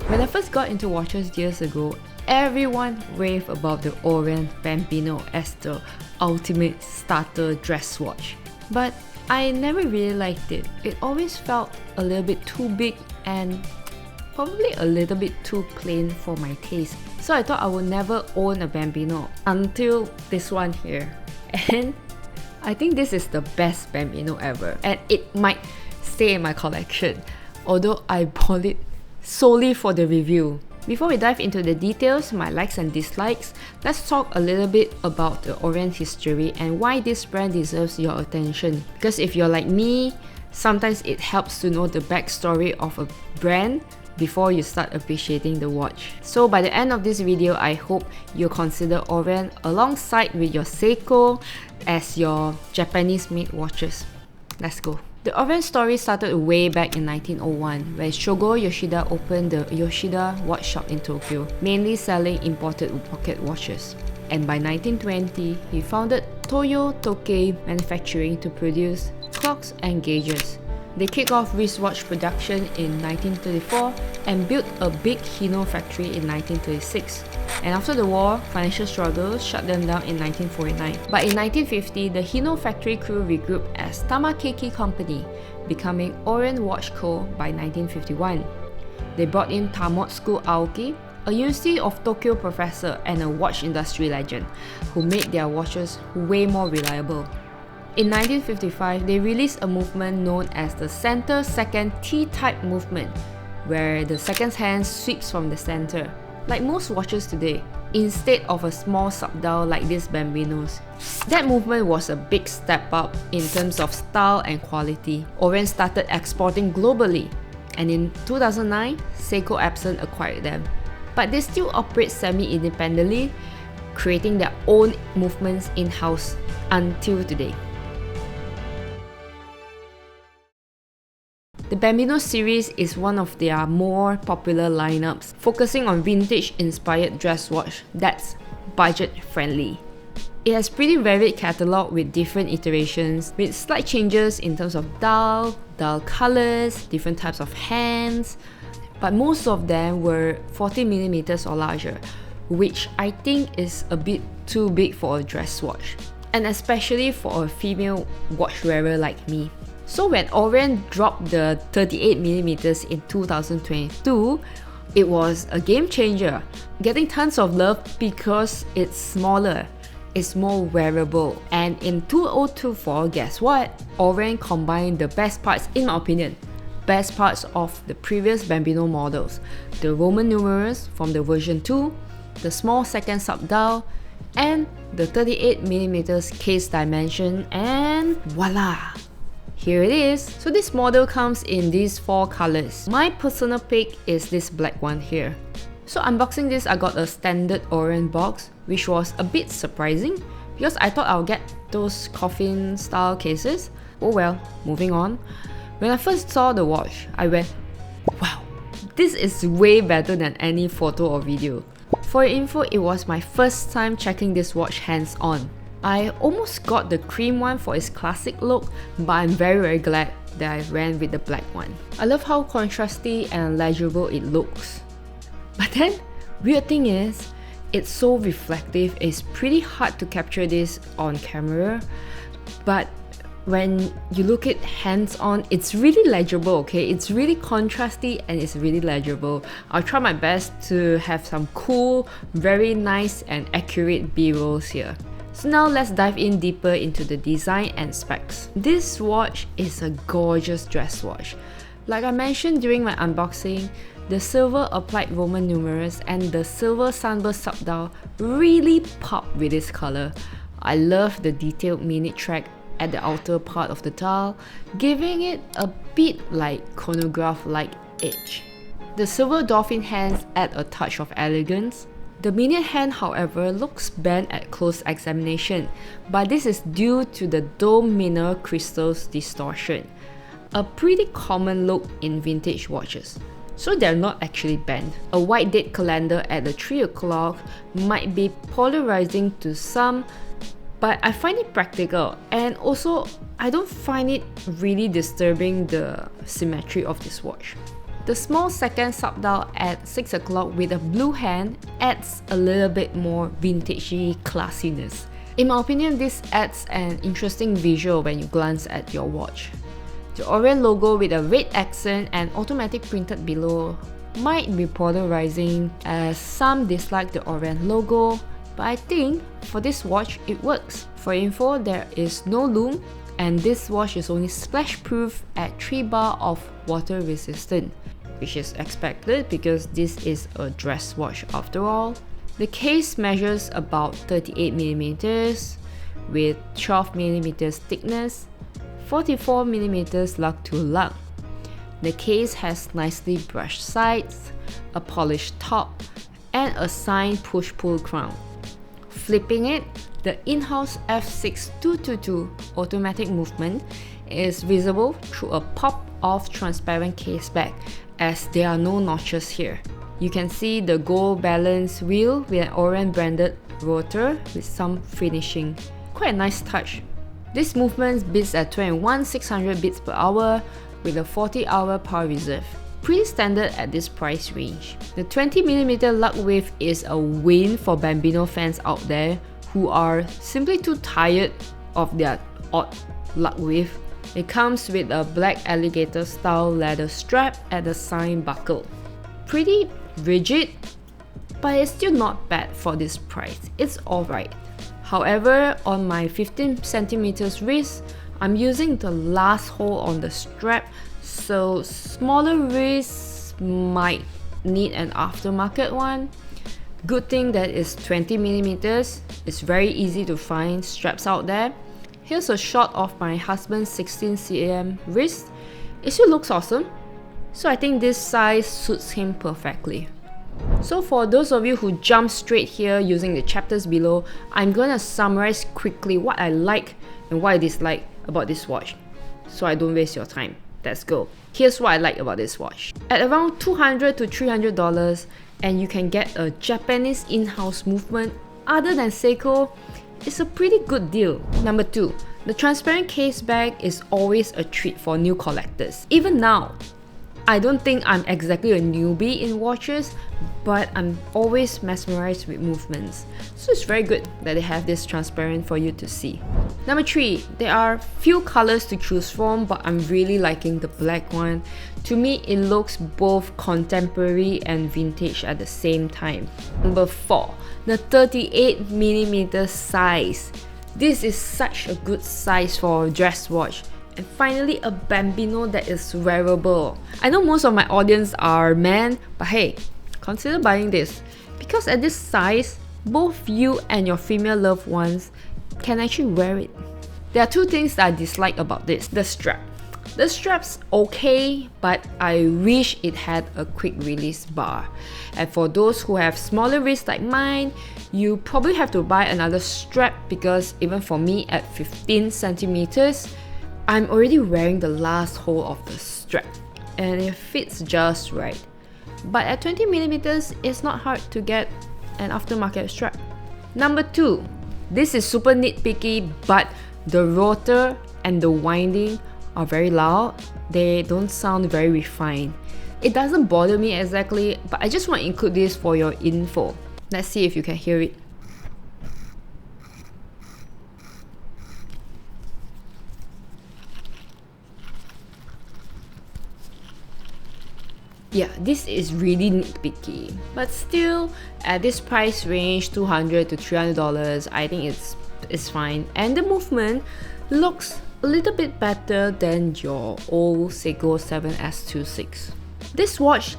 When I first got into watches years ago, everyone raved about the Orient Bambino as the ultimate starter dress watch. But I never really liked it. It always felt a little bit too big and probably a little bit too plain for my taste. So I thought I would never own a Bambino until this one here. And I think this is the best Bambino ever, and it might stay in my collection, although I bought it solely for the review. Before we dive into the details, my likes and dislikes, let's talk a little bit about the Orient history and why this brand deserves your attention. Because if you're like me, sometimes it helps to know the backstory of a brand before you start appreciating the watch. So by the end of this video, I hope you consider Orient alongside with your Seiko as your Japanese-made watches. Let's go. The Orient story started way back in 1901 when Shogo Yoshida opened the Yoshida watch shop in Tokyo, mainly selling imported pocket watches. And by 1920, he founded Toyo Tokei Manufacturing to produce clocks and gauges. They kicked off wristwatch production in 1934 and built a big Hino factory in 1936. And after the war, financial struggles shut them down in 1949. But in 1950, the Hino factory crew regrouped as Tamakeiki Company, becoming Orient Watch Co. by 1951. They brought in Tamotsuku Aoki, a University of Tokyo professor and a watch industry legend, who made their watches way more reliable. In 1955, they released a movement known as the center-second T-type movement, where the second hand sweeps from the center, like most watches today, instead of a small subdial like these Bambinos. That movement was a big step up in terms of style and quality. Orient started exporting globally, and in 2009, Seiko Epson acquired them. But they still operate semi-independently, creating their own movements in-house until today. The Bambino series is one of their more popular lineups, focusing on vintage-inspired dress watch that's budget-friendly. It has pretty varied catalogue with different iterations, with slight changes in terms of dial colors, different types of hands, but most of them were 40mm or larger, which I think is a bit too big for a dress watch, and especially for a female watch wearer like me. So when Orient dropped the 38mm in 2022, it was a game changer, getting tons of love because it's smaller, it's more wearable, and in 2024, guess what? Orient combined the best parts, in my opinion, best parts of the previous Bambino models, the Roman numerals from the version 2, the small second subdial, and the 38mm case dimension, and voila! Here it is. So this model comes in these 4 colors. My personal pick is this black one here. So unboxing this, I got a standard Orient box, which was a bit surprising because I thought I'll get those coffin style cases. Oh well, moving on. When I first saw the watch, I went, wow, this is way better than any photo or video. For your info, it was my first time checking this watch hands-on. I almost got the cream one for its classic look, but I'm very glad that I went with the black one. I love how contrasty and legible it looks. But then, weird thing is, it's so reflective, it's pretty hard to capture this on camera, but when you look at hands-on, it's really legible, okay? It's really contrasty and it's really legible. I'll try my best to have some cool, very nice and accurate B-rolls here. So now let's dive in deeper into the design and specs. This watch is a gorgeous dress watch. Like I mentioned during my unboxing, the silver applied Roman numerals and the silver sunburst subdial really pop with this color. I love the detailed minute track at the outer part of the dial, giving it a bit like chronograph-like edge. The silver dolphin hands add a touch of elegance. The minute hand, however, looks bent at close examination, but this is due to the dome mineral crystals distortion, a pretty common look in vintage watches. So they're not actually bent. A white date calendar at the 3 o'clock might be polarizing to some, but I find it practical, and also I don't find it really disturbing the symmetry of this watch. The small second sub-dial at 6 o'clock with a blue hand adds a little bit more vintagey classiness. In my opinion, this adds an interesting visual when you glance at your watch. The Orient logo with a red accent and automatic printed below might be polarizing, as some dislike the Orient logo, but I think for this watch it works. For info, there is no lume, and this watch is only splash proof at 3 bar of water resistant, which is expected because this is a dress watch after all. The case measures about 38mm with 12mm thickness, 44mm lug to lug. The case has nicely brushed sides, a polished top, and a signed push-pull crown. Flipping it, the in-house F6222 automatic movement is visible through a pop-off transparent case back, as there are no notches here. You can see the gold balance wheel with an Orient branded rotor with some finishing. Quite a nice touch. This movement beats at 21,600 beats per hour with a 40-hour power reserve. Pretty standard at this price range. The 20mm lug width is a win for Bambino fans out there who are simply too tired of their odd lug width. It comes with a black alligator style leather strap at the sign buckle. Pretty rigid, but it's still not bad for this price. It's alright. However, on my 15cm wrist, I'm using the last hole on the strap, so smaller wrists might need an aftermarket one. Good thing that it's 20mm. It's very easy to find straps out there. Here's a shot of my husband's 16cm wrist. It still looks awesome. So I think this size suits him perfectly. So for those of you who jump straight here using the chapters below, I'm gonna summarize quickly what I like and what I dislike about this watch, so I don't waste your time. Let's go. Here's what I like about this watch. At around $200 to $300, and you can get a Japanese in-house movement other than Seiko, it's a pretty good deal. Number 2, the transparent case bag is always a treat for new collectors. Even now, I don't think I'm exactly a newbie in watches, but I'm always mesmerized with movements. So it's very good that they have this transparent for you to see. Number 3, there are few colors to choose from, but I'm really liking the black one. To me, it looks both contemporary and vintage at the same time. Number 4, the 38mm size. This is such a good size for a dress watch. And finally, a Bambino that is wearable. I know most of my audience are men, but hey, consider buying this. Because at this size, both you and your female loved ones can actually wear it. There are 2 things that I dislike about this. The strap. The strap's okay, but I wish it had a quick release bar. And for those who have smaller wrists like mine, you probably have to buy another strap, because even for me at 15cm, I'm already wearing the last hole of the strap, and it fits just right. But at 20mm, it's not hard to get an aftermarket strap. Number 2, this is super nitpicky, but the rotor and the winding are very loud. They don't sound very refined. It doesn't bother me exactly, but I just want to include this for your info. Let's see if you can hear it. Yeah, this is really nitpicky, but still, at this price range, $200 to $300, I think it's fine. And the movement looks a little bit better than your old Seiko 7S26. This watch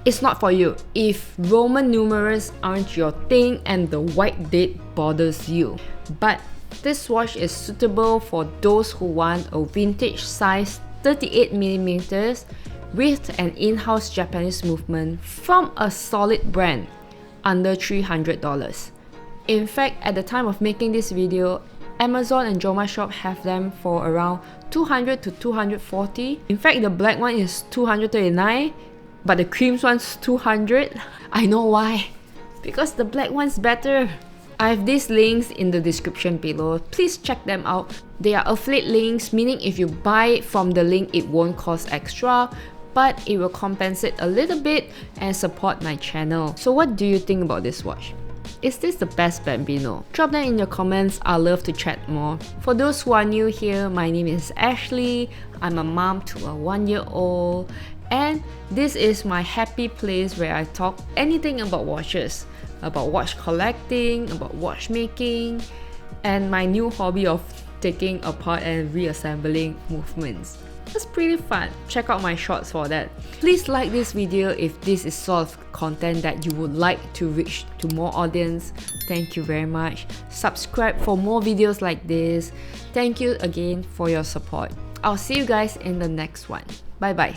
is not for you if Roman numerals aren't your thing and the white date bothers you. But this watch is suitable for those who want a vintage size 38mm with an in-house Japanese movement from a solid brand under $300. In fact, at the time of making this video, Amazon and Joma Shop have them for around $200 to $240. In fact, the black one is $239, but the cream one's $200. I know why. Because the black one's better. I have these links in the description below. Please check them out. They are affiliate links, meaning if you buy it from the link, it won't cost extra. but it will compensate a little bit and support my channel. So what do you think about this watch? Is this the best Bambino? Drop them in your comments, I'd love to chat more. For those who are new here, my name is Ashley. I'm a mom to a 1-year-old, and this is my happy place where I talk anything about watches, about watch collecting, about watchmaking, and my new hobby of taking apart and reassembling movements. It's pretty fun. Check out my shorts for that. Please like this video if this is sort of content that you would like to reach to more audience. Thank you very much. Subscribe for more videos like this. Thank you again for your support. I'll see you guys in the next one. Bye bye.